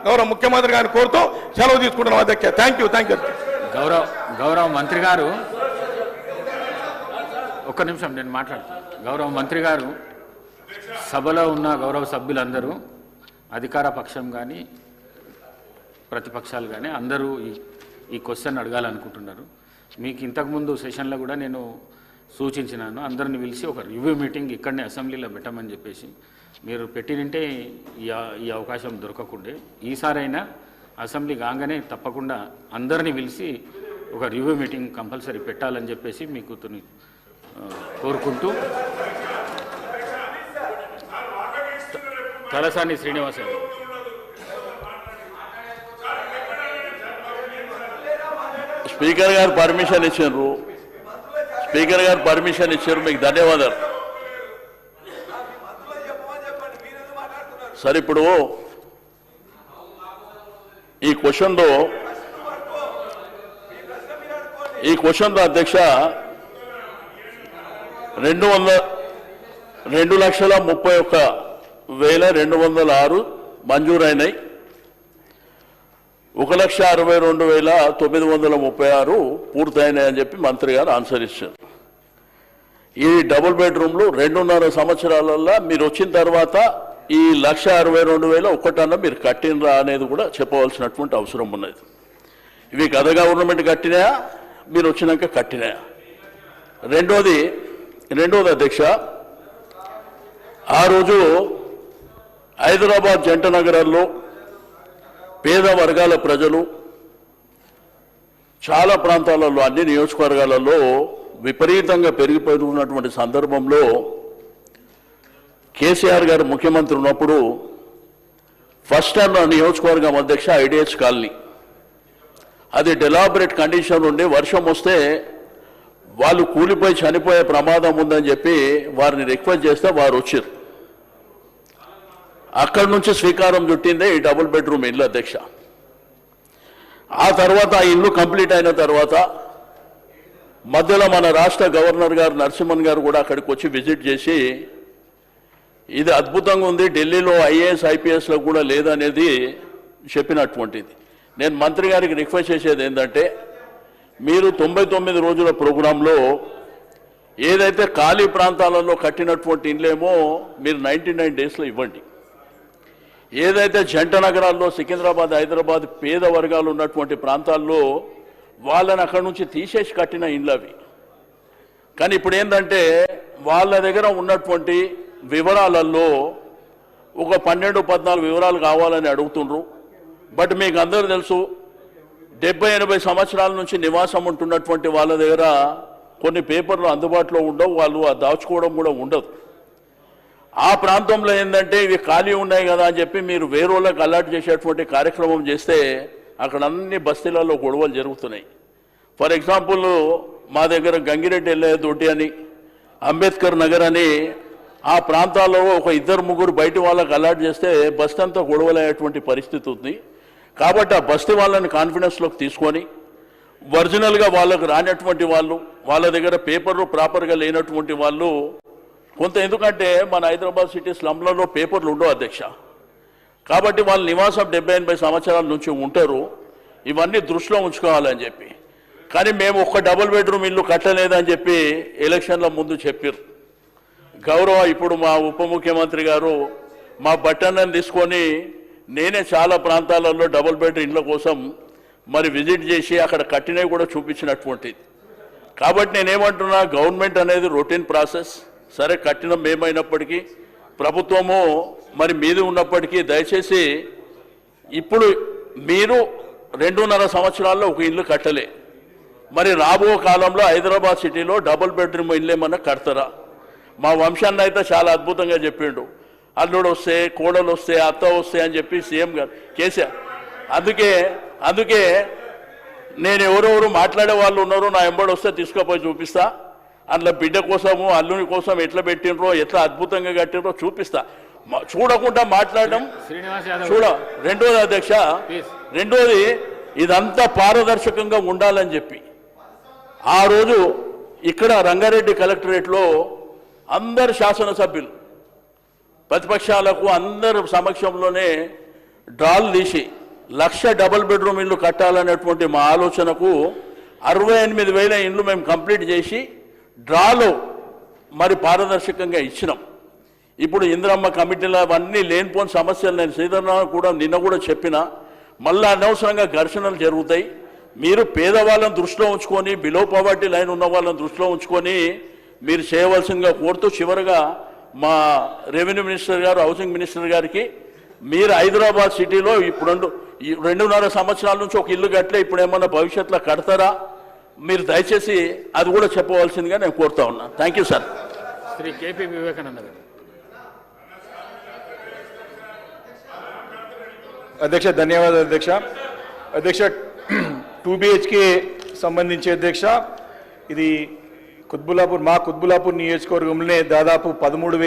గౌరవ ముఖ్యమంత్రి గారిని కోరుతూ సెలవు తీసుకుంటున్నాం అధ్యక్ష. Thank you. గౌరవ మంత్రి గారు ఒక్క నిమిషం నేను మాట్లాడతాను. గౌరవ మంత్రి గారు, సభలో ఉన్న గౌరవ సభ్యులందరూ అధికార పక్షం కానీ ప్రతిపక్షాలు కానీ అందరూ ఈ క్వశ్చన్ అడగాలనుకుంటున్నారు. మీకు ఇంతకుముందు సెషన్లో కూడా నేను సూచించినాను, అందరిని పిలిచి ఒక రివ్యూ మీటింగ్ ఇక్కడనే అసెంబ్లీలో పెట్టమని చెప్పేసి. మీరు పెట్టినంటే ఈ అవకాశం దొరకకుండే. ఈసారైనా అసెంబ్లీ కాగానే తప్పకుండా అందరినీ పిలిచి ఒక రివ్యూ మీటింగ్ కంపల్సరీ పెట్టాలని చెప్పేసి మీకు కోరుకుంటూ తలసాని శ్రీనివాస స్పీకర్ గారు పర్మిషన్ ఇచ్చారు. స్పీకర్ గారు పర్మిషన్ ఇచ్చారు, మీకు ధన్యవాదాలు. సరే, ఇప్పుడు ఈ క్వశ్చన్లో అధ్యక్ష 2,31,206 మంజూరైనాయి. 1,62,936 పూర్తయినాయని చెప్పి మంత్రి గారు ఆన్సర్ ఇచ్చారు. ఈ డబుల్ బెడ్రూమ్లు 2.5 సంవత్సరాలలో మీరు వచ్చిన తర్వాత ఈ 1,62,000 ఒక్కటన్నా మీరు కట్టినరా అనేది కూడా చెప్పవలసినటువంటి అవసరం ఉన్నది. ఇవి గత గవర్నమెంట్ కట్టినాయా, మీరు వచ్చినాక కట్టినాయా? రెండోది అధ్యక్ష, ఆ రోజు హైదరాబాద్ జంట నగరాల్లో పేద వర్గాల ప్రజలు చాలా ప్రాంతాలలో, అన్ని నియోజకవర్గాలలో విపరీతంగా పెరిగిపోతున్నటువంటి సందర్భంలో కేసీఆర్ గారు ముఖ్యమంత్రి ఉన్నప్పుడు ఫస్ట్ టైం నా నియోజకవర్గం అధ్యక్ష ఐడిహెచ్ కాలనీ, అది డెలాబరేట్ కండిషన్ ఉండి వర్షం వస్తే వాళ్ళు కూలిపోయి చనిపోయే ప్రమాదం ఉందని చెప్పి వారిని రిక్వెస్ట్ చేస్తే వారు వచ్చారు. అక్కడి నుంచి శ్రీకారం చుట్టిందే ఈ డబుల్ బెడ్రూమ్ ఇల్లు అధ్యక్ష. ఆ తర్వాత ఆ ఇల్లు కంప్లీట్ అయిన తర్వాత మధ్యలో మన రాష్ట్ర గవర్నర్ గారు నరసింహన్ గారు కూడా అక్కడికి వచ్చి విజిట్ చేసి ఇది అద్భుతంగా ఉంది, ఢిల్లీలో ఐఏఎస్ ఐపీఎస్లో కూడా లేదనేది చెప్పినటువంటిది. నేను మంత్రి గారికి రిక్వెస్ట్ చేసేది ఏంటంటే, మీరు 99 రోజుల ప్రోగ్రాంలో ఏదైతే ఖాళీ ప్రాంతాలలో కట్టినటువంటి ఇండ్లేమో మీరు 99 డేస్లో ఇవ్వండి. ఏదైతే జంట నగరాల్లో సికింద్రాబాద్, హైదరాబాద్ పేద వర్గాలు ఉన్నటువంటి ప్రాంతాల్లో వాళ్ళని అక్కడి నుంచి తీసేసి కట్టిన ఇండ్లు అవి. కానీ ఇప్పుడు ఏంటంటే వాళ్ళ దగ్గర ఉన్నటువంటి వివరాలలో ఒక 12-14 వివరాలు కావాలని అడుగుతుండ్రు. బట్ మీకు అందరూ తెలుసు, 70-80 సంవత్సరాల నుంచి నివాసం ఉంటున్నటువంటి వాళ్ళ దగ్గర కొన్ని పేపర్లు అందుబాటులో ఉండవు, వాళ్ళు దాచుకోవడం కూడా ఉండదు. ఆ ప్రాంతంలో ఏంటంటే ఇవి ఖాళీ ఉన్నాయి కదా అని చెప్పి మీరు వేరేళ్ళకి అలర్ట్ చేసేటువంటి కార్యక్రమం చేస్తే అక్కడ అన్ని బస్తీలలో గొడవలు జరుగుతున్నాయి. ఫర్ ఎగ్జాంపుల్ మా దగ్గర గంగిరెడ్డి దొడ్డి అని, అంబేద్కర్ నగర్ అని ఆ ప్రాంతాల్లో ఒక 2-3 బయట వాళ్ళకి అలర్ట్ చేస్తే బస్తీ అంతా గొడవలయ్యేటువంటి పరిస్థితి ఉంది. కాబట్టి ఆ బస్తీ వాళ్ళని కాన్ఫిడెన్స్లోకి తీసుకొని ఒరిజినల్గా వాళ్ళకు రానటువంటి వాళ్ళు, వాళ్ళ దగ్గర పేపర్లు ప్రాపర్గా లేనటువంటి వాళ్ళు కొంత, ఎందుకంటే మన హైదరాబాద్ సిటీ స్లమ్లలో పేపర్లు ఉండవు అధ్యక్ష. కాబట్టి వాళ్ళ నివాసం 70-80 సంవత్సరాల నుంచి ఉంటారు. ఇవన్నీ దృష్టిలో ఉంచుకోవాలని చెప్పి. కానీ మేము ఒక్క డబుల్ బెడ్రూమ్ ఇల్లు కట్టలేదని చెప్పి ఎలక్షన్ల ముందు చెప్పారు. గౌరవ ఇప్పుడు మా ఉప ముఖ్యమంత్రి గారు మా బట్టన్నని తీసుకొని నేనే చాలా ప్రాంతాలలో డబుల్ బెడ్ ఇండ్ల కోసం మరి విజిట్ చేసి అక్కడ కట్టినవి కూడా చూపించినటువంటిది. కాబట్టి నేనేమంటున్నా, గవర్నమెంట్ అనేది రొటీన్ ప్రాసెస్. సరే, కట్టినం ఏమైనప్పటికీ ప్రభుత్వము మరి మీది ఉన్నప్పటికీ దయచేసి ఇప్పుడు మీరు 2.5 సంవత్సరాల్లో ఒక ఇల్లు కట్టలే, మరి రాబో కాలంలో హైదరాబాద్ సిటీలో డబుల్ బెడ్రూమ్ ఇల్లు ఏమన్నా కడతారా? మా వంశాన్ని అయితే చాలా అద్భుతంగా చెప్పిండు, అల్లుడు వస్తే, కోడలు వస్తే, అత్త వస్తే అని చెప్పి సీఎం గారు కేసీఆర్. అందుకే నేను ఎవరెవరు మాట్లాడే వాళ్ళు ఉన్నారు, నా ఎంబడి వస్తే తీసుకుపోయి చూపిస్తా. అందులో బిడ్డ కోసము అల్లుని కోసం ఎట్లా పెట్టినరో, ఎట్లా అద్భుతంగా కట్టినరో చూపిస్తా. చూడకుండా మాట్లాడడం రెండోది అధ్యక్ష, రెండోది ఇదంతా పారదర్శకంగా ఉండాలని చెప్పి ఆ రోజు ఇక్కడ రంగారెడ్డి కలెక్టరేట్లో అందరు శాసనసభ్యులు ప్రతిపక్షాలకు అందరు సమక్షంలోనే డ్రాలు తీసి 1,00,000 డబుల్ బెడ్రూమ్ ఇల్లు కట్టాలనేటువంటి మా ఆలోచనకు 68,000 ఇండ్లు మేము కంప్లీట్ చేసి డ్రాలో మరి పారదర్శకంగా ఇచ్చినాం. ఇప్పుడు ఇందిరమ్మ కమిటీలో అవన్నీ లేనిపోని సమస్యలు నేను శ్రీధరరావు కూడా నిన్న కూడా చెప్పిన, మళ్ళీ అనవసరంగా ఘర్షణలు జరుగుతాయి. మీరు పేదవాళ్ళని దృష్టిలో ఉంచుకొని, బిలో పవర్టీ లైన్ ఉన్న వాళ్ళని దృష్టిలో ఉంచుకొని మీరు చేయవలసిందిగా కోరుతూ, చివరిగా మా రెవెన్యూ మినిస్టర్ గారు, హౌసింగ్ మినిస్టర్ గారికి, మీరు హైదరాబాద్ సిటీలో ఇప్పుడు 2.5 సంవత్సరాల నుంచి ఒక ఇల్లు కట్టలే, ఇప్పుడు ఏమన్నా భవిష్యత్తులో కడతారా? మీరు దయచేసి అది కూడా చెప్పవలసిందిగా నేను కోరుతా ఉన్నా. Thank you sir. Shri KP Vivekananda గారు. అధ్యక్ష ధన్యవాదాలు అధ్యక్ష. అధ్యక్ష 2 BHK సంబంధించి అధ్యక్ష, ఇది కుత్బుల్లాపూర్ నియోజకవర్గంలోనే దాదాపు 13,000